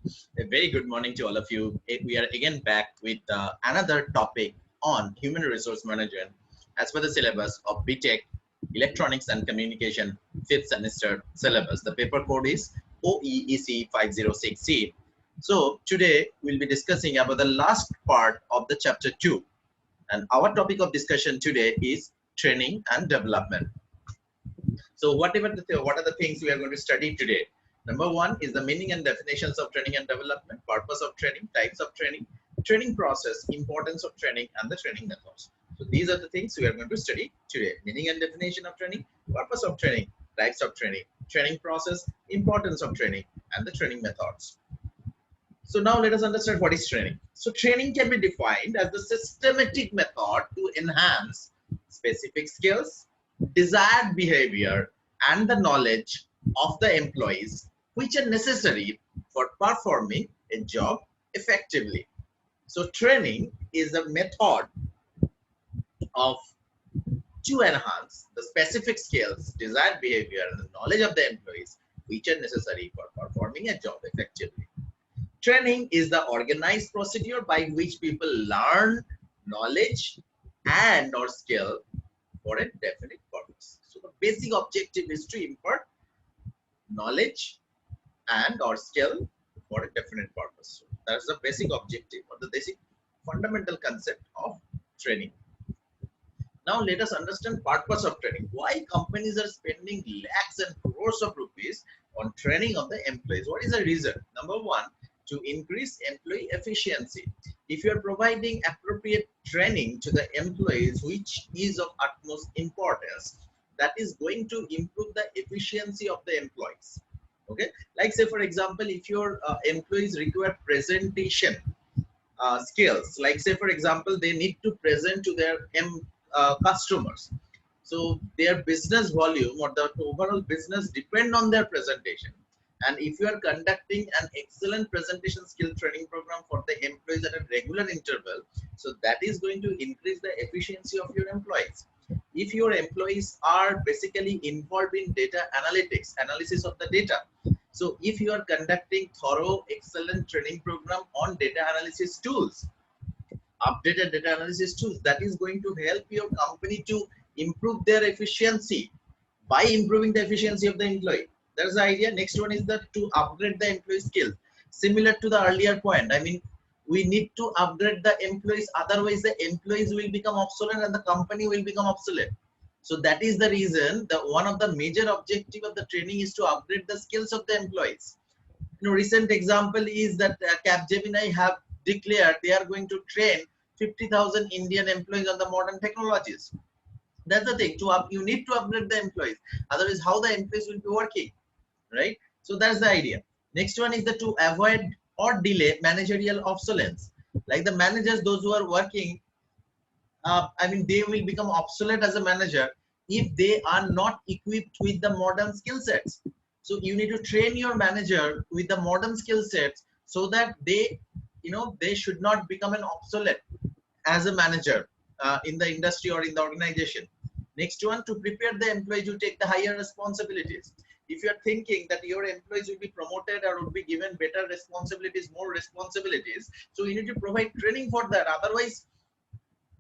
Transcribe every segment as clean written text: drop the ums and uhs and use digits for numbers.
A very good morning to all of you. We are again back with another topic on human resource management as per the syllabus of BTech Electronics and Communication 5th semester syllabus. The paper code is OEEC 506C. So today we'll be discussing about the last part of the chapter 2, and our topic of discussion today is training and development. So what are the things we are going to study today? Number one is the meaning and definitions of training and development, purpose of training, types of training process, importance of training, and the training methods. So these are the things we are going to study today. Meaning and definition of training, purpose of training, types of training process, importance of training, and the training methods. So now let us understand what is training. So training can be defined as the systematic method to enhance specific skills, desired behavior, and the knowledge of the employees which are necessary for performing a job effectively. So training is a method of to enhance the specific skills, desired behavior, and the knowledge of the employees which are necessary for performing a job effectively. Training is the organized procedure by which people learn knowledge and or skill for a definite purpose. So the basic objective is to impart knowledge and or skill for a definite purpose. So that's the basic objective or the basic fundamental concept of training. Now let us understand purpose of training. Why companies are spending lakhs and crores of rupees on training of the employees? What is the reason? Number one, to increase employee efficiency. If you are providing appropriate training to the employees, which is of utmost importance, that is going to improve the efficiency of the employees. Okay, like say for example, if your employees require presentation skills, like say for example, they need to present to their customers. So their business volume or the overall business depend on their presentation. And if you are conducting an excellent presentation skill training program for the employees at a regular interval, so that is going to increase the efficiency of your employees. If your employees are basically involved in data analytics, analysis of the data, so if you are conducting thorough, excellent training program on data analysis tools, updated data analysis tools, that is going to help your company to improve their efficiency by improving the efficiency of the employee. That's the idea. Next one is that to upgrade the employee skills. Similar to the earlier point, I mean, we need to upgrade the employees, otherwise the employees will become obsolete and the company will become obsolete. So that is the reason that one of the major objective of the training is to upgrade the skills of the employees. You know, recent example is that Capgemini have declared they are going to train 50,000 Indian employees on the modern technologies. That's the thing. You need to upgrade the employees. Otherwise, how the employees will be working, right? So that's the idea. Next one is the to avoid or delay managerial obsolescence. Like the managers, those who are working, I mean, they will become obsolete as a manager if they are not equipped with the modern skill sets. So you need to train your manager with the modern skill sets so that they, they should not become an obsolete as a manager in the industry or in the organization. Next one, to prepare the employee to take the higher responsibilities. If you are thinking that your employees will be promoted or will be given better responsibilities, more responsibilities, so you need to provide training for that. Otherwise,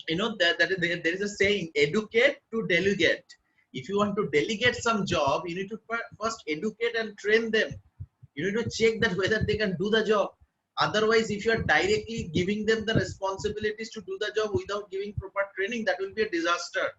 there is a saying, educate to delegate. If you want to delegate some job, you need to first educate and train them. You need to check that whether they can do the job. Otherwise, if you are directly giving them the responsibilities to do the job without giving proper training, that will be a disaster,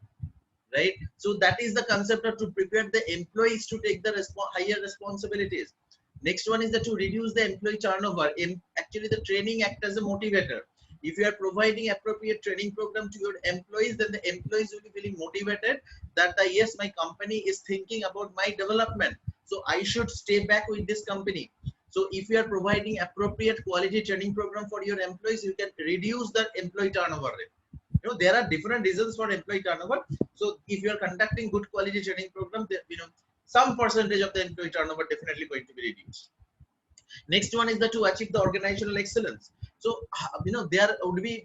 right? So that is the concept of to prepare the employees to take the higher responsibilities. Next one is that to reduce the employee turnover. Actually, the training acts as a motivator. If you are providing appropriate training program to your employees, then the employees will be feeling motivated that yes, my company is thinking about my development, so I should stay back with this company. So if you are providing appropriate quality training program for your employees, you can reduce the employee turnover rate. There are different reasons for employee turnover. So if you are conducting good quality training program, some percentage of the employee turnover definitely going to be reduced. Next one is to achieve the organizational excellence. So there would be,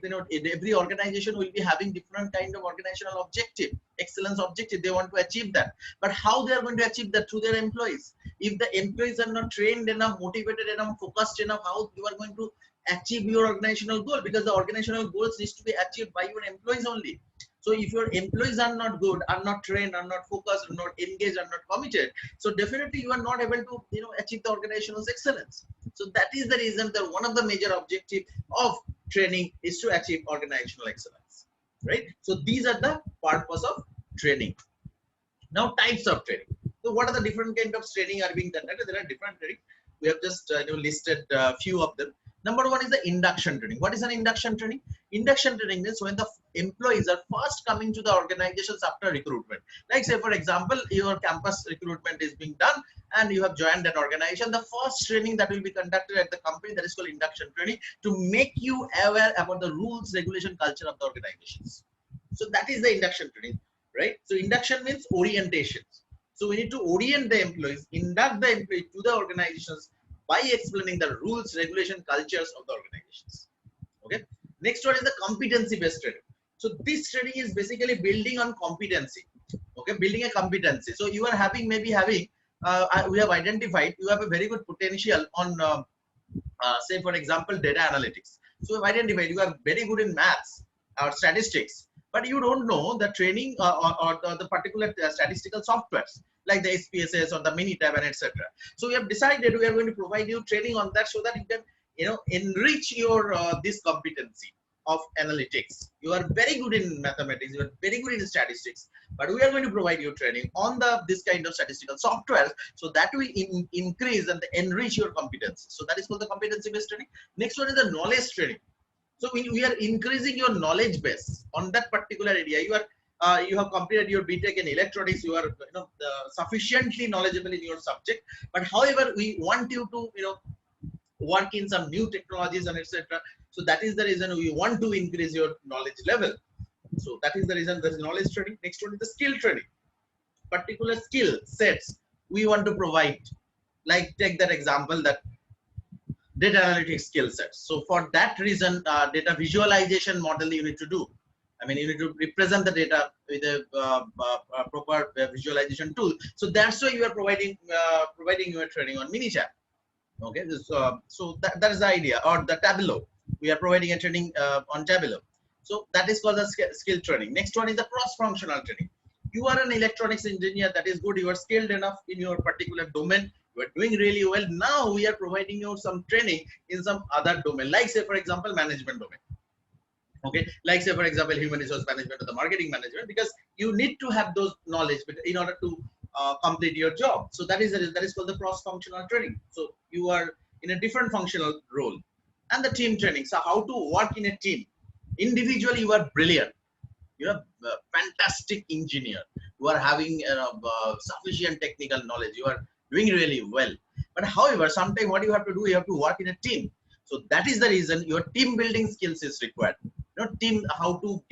every organization will be having different kind of organizational objective, excellence objective. They want to achieve that, but how they are going to achieve that? Through their employees. If the employees are not trained enough, motivated enough, focused enough, how you are going to achieve your organizational goal? Because the organizational goals needs to be achieved by your employees only. So if your employees are not good, are not trained, are not focused, are not engaged, are not committed, so definitely you are not able to achieve the organizational excellence. So that is the reason that one of the major objectives of training is to achieve organizational excellence, right? So these are the purpose of training. Now, types of training. So what are the different kind of training are being done? There are different training. We have just listed a few of them. Number one is the induction training. What is an induction training? Induction training means when the employees are first coming to the organizations after recruitment. Like say for example, your campus recruitment is being done and you have joined an organization. The first training that will be conducted at the company, that is called induction training, to make you aware about the rules, regulation, culture of the organizations. So that is the induction training, right? So induction means orientation. So we need to orient the employees, induct the employees to the organizations by explaining the rules, regulation, cultures of the organizations. Okay. Next one is the competency-based training. So this training is basically building on competency. Okay, building a competency. So you are having we have identified you have a very good potential on say for example data analytics. So we've identified you are very good in maths or statistics, but you don't know the training or the particular statistical softwares like the SPSS or the Minitab and etc. So we have decided we are going to provide you training on that so that you can enrich your this competency of analytics. You are very good in mathematics, you are very good in statistics, but we are going to provide you training on this kind of statistical software so that we increase and enrich your competence. So that is called the competency based training. Next one is the knowledge training. So we are increasing your knowledge base on that particular area. You have completed your BTech in electronics. You are sufficiently knowledgeable in your subject. But however, we want you to work in some new technologies and etc. So that is the reason we want to increase your knowledge level. So that is the reason there is knowledge training. Next one is the skill training. Particular skill sets we want to provide. Like take that example that data analytics skill sets. So for that reason, data visualization model you need to do. I mean, you need to represent the data with a proper visualization tool. So that's why you are providing you a training on Minitab. Okay, so that is the idea. Or the Tableau. We are providing a training on Tableau. So that is called the skill training. Next one is the cross-functional training. You are an electronics engineer, that is good. You are skilled enough in your particular domain. You are doing really well. Now we are providing you some training in some other domain, like say for example management domain. Okay, like say for example human resource management or the marketing management, because you need to have those knowledge in order to complete your job. So that is called the cross-functional training. So you are in a different functional role. And the team training. So how to work in a team. Individually you are brilliant. You are a fantastic engineer. You are having sufficient technical knowledge. You are doing really well. But however, sometimes what you have to do, you have to work in a team. So that is the reason your team building skills is required. Team, how to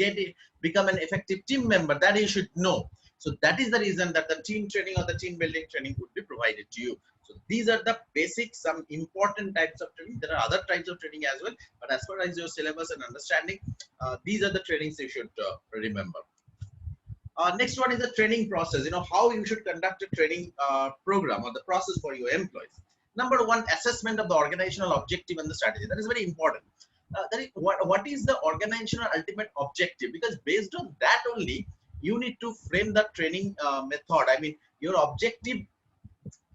become an effective team member, that you should know. So that is the reason that the team training or the team building training would be provided to you. So these are the basic, some important types of training. There are other types of training as well, but as far as your syllabus and understanding, these are the trainings you should remember. Next one is the training process. How you should conduct a training program or the process for your employees. Number one, assessment of the organizational objective and the strategy. That is very important. That is what is the organizational ultimate objective? Because based on that only, you need to frame the training method. I mean, your objective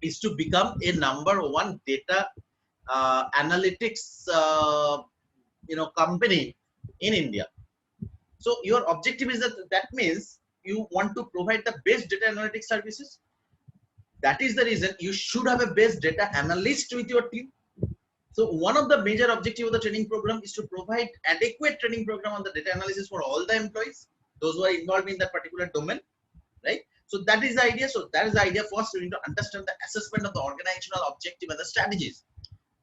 is to become a number one data analytics company in India. So your objective is that means you want to provide the best data analytics services. That is the reason you should have a best data analyst with your team. So one of the major objectives of the training program is to provide adequate training program on the data analysis for all the employees, those who are involved in that particular domain, right? So that is the idea. So that is the idea. First, we need to understand the assessment of the organizational objective and the strategies.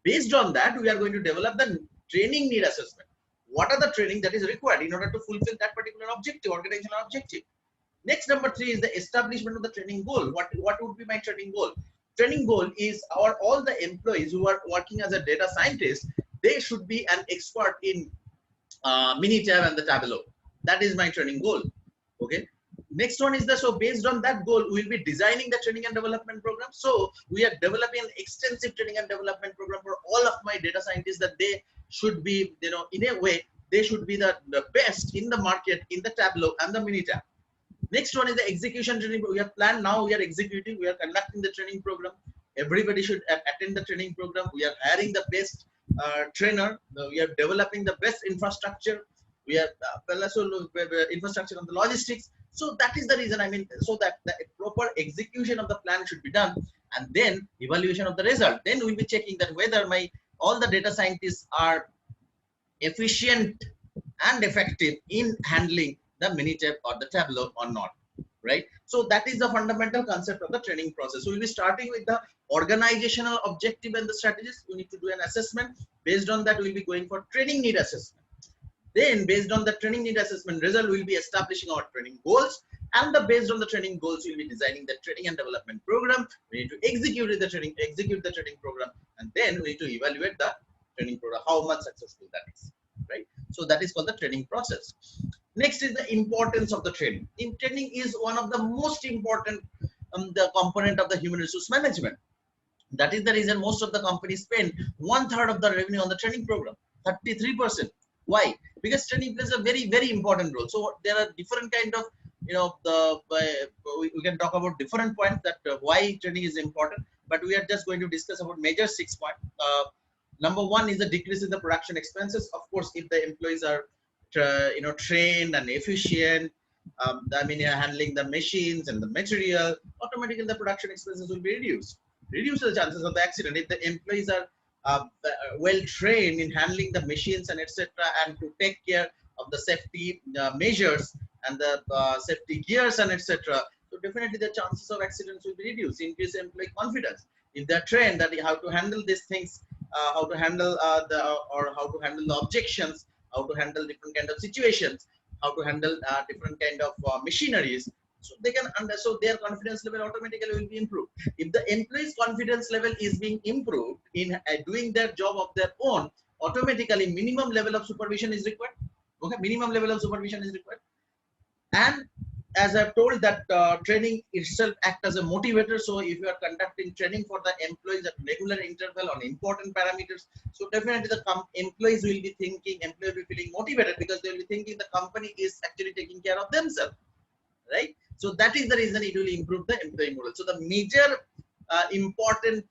Based on that, we are going to develop the training need assessment. What are the training that is required in order to fulfill that particular objective, organizational objective? Next, number 3 is the establishment of the training goal. What would be my training goal? Training goal is all the employees who are working as a data scientist, they should be an expert in Minitab and the Tableau. That is my training goal. Okay. Next one is the, so based on that goal, we will be designing the training and development program. So we are developing an extensive training and development program for all of my data scientists, that they should be, you know, in a way, they should be the best in the market, in the Tableau and the Minitab. Next one is the execution training. We have planned, now we are executing, we are conducting the training program. Everybody should attend the training program. We are hiring the best trainer. We are developing the best infrastructure. We are infrastructure on the logistics. So that is the reason, I mean, so that the proper execution of the plan should be done, and then evaluation of the result. Then we'll be checking that whether all the data scientists are efficient and effective in handling the Minitab or the Tableau or not, right? So that is the fundamental concept of the training process. So we'll be starting with the organizational objective and the strategies. We need to do an assessment. Based on that, we'll be going for training need assessment. Then based on the training need assessment result, we'll be establishing our training goals, and based on the training goals, we'll be designing the training and development program. We need to execute the training program, and then we need to evaluate the training program, how much successful that is, right? So that is called the training process. Next is the importance of the training. Training is one of the most important the component of the human resource management. That is the reason most of the companies spend 1/3 of the revenue on the training program, 33%. Why? Because training plays a very, very important role. So there are different kind of, you know, we can talk about different points that why training is important, but we are just going to discuss about major 6 points. Number one is the decrease in the production expenses. Of course, if the employees are you know, trained and efficient, I mean, handling the machines and the material, automatically the production expenses will be reduced. Reduce the chances of the accident. If the employees are well trained in handling the machines and etc., and to take care of the safety measures and the safety gears and etc., so definitely the chances of accidents will be reduced. Increase employee confidence. If they're trained that how to handle these things, how to handle how to handle the objections, how to handle different kind of situations, how to handle different kind of machineries, so they can so their confidence level automatically will be improved. If the employees confidence level is being improved in doing their job of their own, automatically minimum level of supervision is required. Okay, minimum level of supervision is required. And as I've told that training itself acts as a motivator. So if you are conducting training for the employees at regular interval on important parameters, so definitely the employees will be thinking, employees will be feeling motivated, because they will be thinking the company is actually taking care of themselves, right? So that is the reason it will improve the employee model. So the major important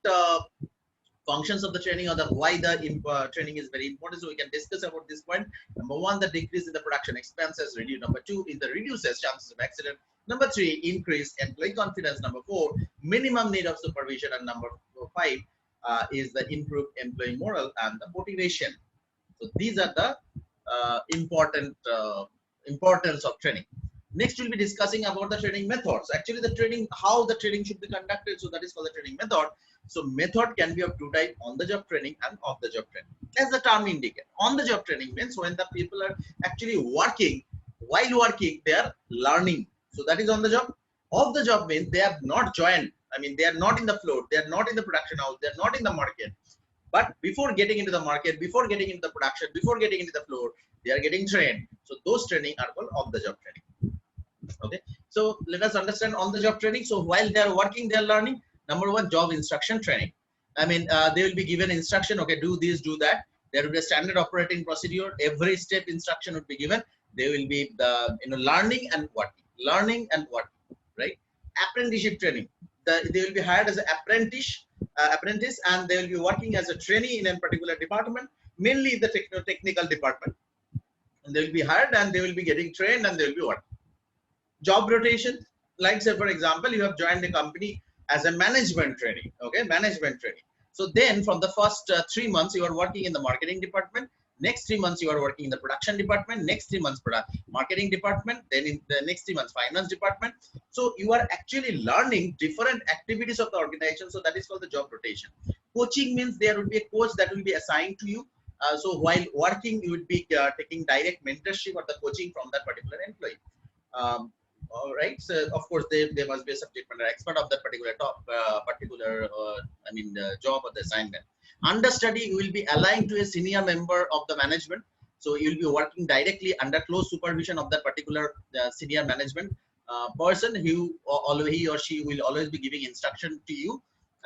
functions of the training, or the why the training is very important. So we can discuss about this point. Number one, the decrease in the production expenses. Number two is the reduces chances of accident. Number three, increase employee confidence. Number four, minimum need of supervision. And number five is the improved employee moral and the motivation. So these are the important importance of training. Next, we'll be discussing about the training methods. Actually, the training, how the training should be conducted. So that is called the training method. So method can be of two types: on-the-job training and off-the-job training. As the term indicates, on-the-job training means when the people are actually working, while working, they are learning. So that is on the job. Off-the-job means they have not joined. I mean, they are not in the floor, they are not in the production house, they are not in the market. But before getting into the market, before getting into the production, before getting into the floor, they are getting trained. So those training are called off-the-job training. Okay, so let us understand on the job training. So while they are working, they are learning. Number one, job instruction training. I mean, they will be given instruction. Okay, do this, do that. There will be a standard operating procedure. Every step instruction would be given. They will be the learning and working, right? Apprenticeship training. They will be hired as an apprentice, and they will be working as a trainee in a particular department, mainly the technical department. And they will be hired and they will be getting trained and they will be working. Job rotation, like say for example, you have joined a company as a management trainee. Okay, management training. So then from the first 3 months you are working in the marketing department. Next 3 months you are working in the production department. Next 3 months marketing department. Then in the next 3 months finance department. So you are actually learning different activities of the organization. So that is called the job rotation. Coaching means there will be a coach that will be assigned to you. So while working, you would be taking direct mentorship or the coaching from that particular employee. All right. So of course, there must be a subject matter expert of that particular job or the assignment. Understudy, you will be aligned to a senior member of the management. So you will be working directly under close supervision of that particular senior management. person who always he or she will always be giving instruction to you,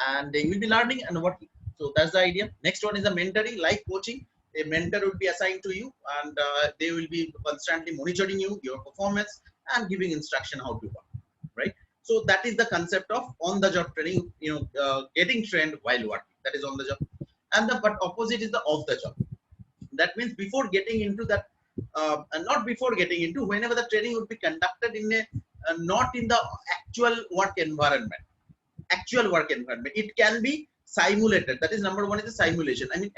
and you will be learning and working. So that's the idea. Next one is the mentoring, like coaching. A mentor will be assigned to you, and they will be constantly monitoring you, your performance, and giving instruction how to work, right? So that is the concept of on-the-job training. Getting trained while working. That is on the job, and the but opposite is the off-the-job. That means before getting into that, and not before getting into, whenever the training would be conducted in a not in the actual work environment. Actual work environment. It can be simulated. That is number one is the simulation. I mean,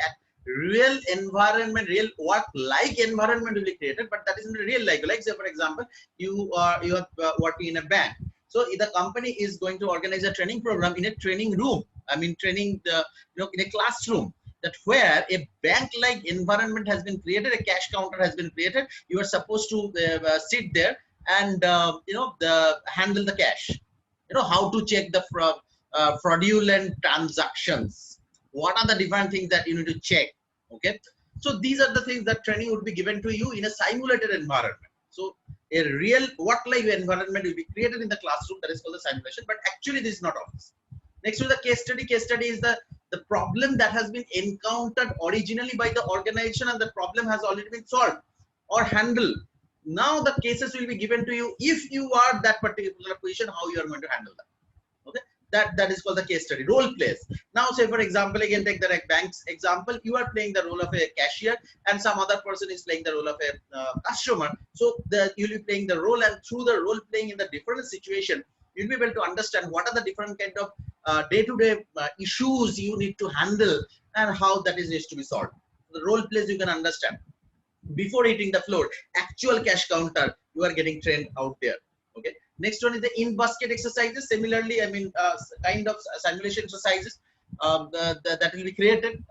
real environment, real work-like environment will be created, but that is in real life. Like say, for example, you are working in a bank. So the company is going to organize a training program in a training room. I mean, training in a classroom. That where a bank-like environment has been created, a cash counter has been created. You are supposed to sit there and handle the cash. How to check the fraudulent transactions. What are the different things that you need to check? Okay, so these are the things that training would be given to you in a simulated environment. So a real work-like environment will be created in the classroom. That is called the simulation, but actually this is not office. Next to the case study. Case study is the problem that has been encountered originally by the organization, and the problem has already been solved or handled. Now the cases will be given to you. If you are that particular position, how you are going to handle that. Okay, that is called the case study. Role plays. Now say for example, again take the bank's example. You are playing the role of a cashier, and some other person is playing the role of a customer. So you'll be playing the role, and through the role playing in the different situation, you'll be able to understand what are the different kind of day-to-day issues you need to handle, and how that is needs to be solved. The role plays you can understand. Before hitting the floor, actual cash counter, you are getting trained out there. Okay, next one is the in basket exercises. Similarly, I mean, kind of simulation exercises that will be created,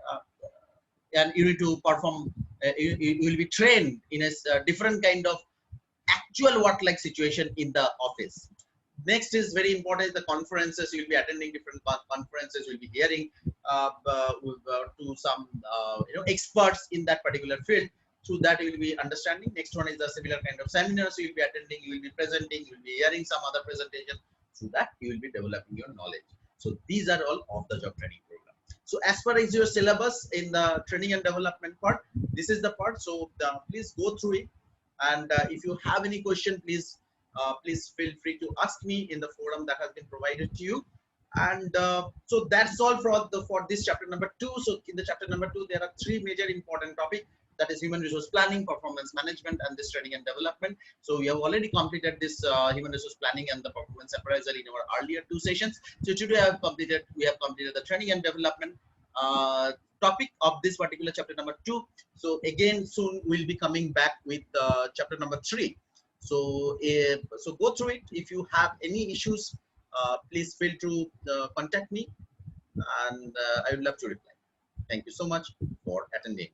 and you need to perform. You will be trained in a different kind of actual work like situation in the office. Next is very important, the conferences. You will be attending different conferences. You will be hearing to some experts in that particular field. Through that you will be understanding. Next one is the similar kind of seminars you will be attending. You will be presenting. You will be hearing some other presentation. Through that you will be developing your knowledge. So these are all off-the-job training program. So as far as your syllabus in the training and development part, this is the part. So please go through it, and if you have any question, please feel free to ask me in the forum that has been provided to you. And so that's all for this chapter number 2. So in the chapter number 2, there are 3 major important topics. That is human resource planning, performance management, and this training and development. So we have already completed this human resource planning and the performance appraisal in our earlier 2 sessions. So today we have completed the training and development topic of this particular chapter number 2. So again, soon we'll be coming back with chapter number 3. So go through it. If you have any issues, please feel to contact me, and I would love to reply. Thank you so much for attending.